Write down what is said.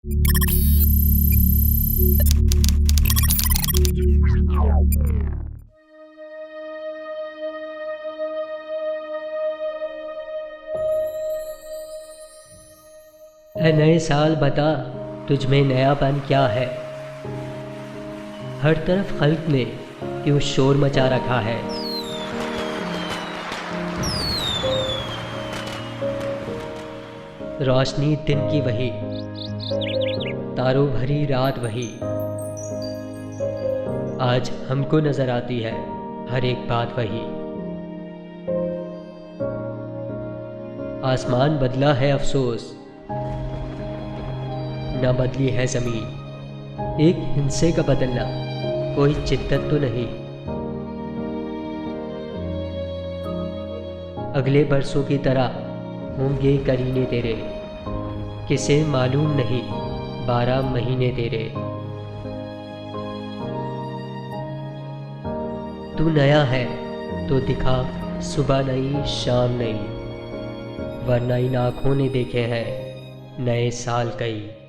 है नए साल, बता तुझ में नयापन क्या है। हर तरफ खल्क ने क्यों शोर मचा रखा है। रोशनी दिन की वही, तारों भरी रात वही। आज हमको नजर आती है हर एक बात वही। आसमान बदला है अफसोस, न बदली है ज़मीन। एक हिंसे का बदलना कोई शिद्दत तो नहीं। अगले बरसों की तरह होंगे करीने तेरे, किसे मालूम नहीं 12 महीने तेरे। तू नया है तो दिखा सुबह नई शाम नई, वरना इन आँखों ने देखे हैं नए साल कई।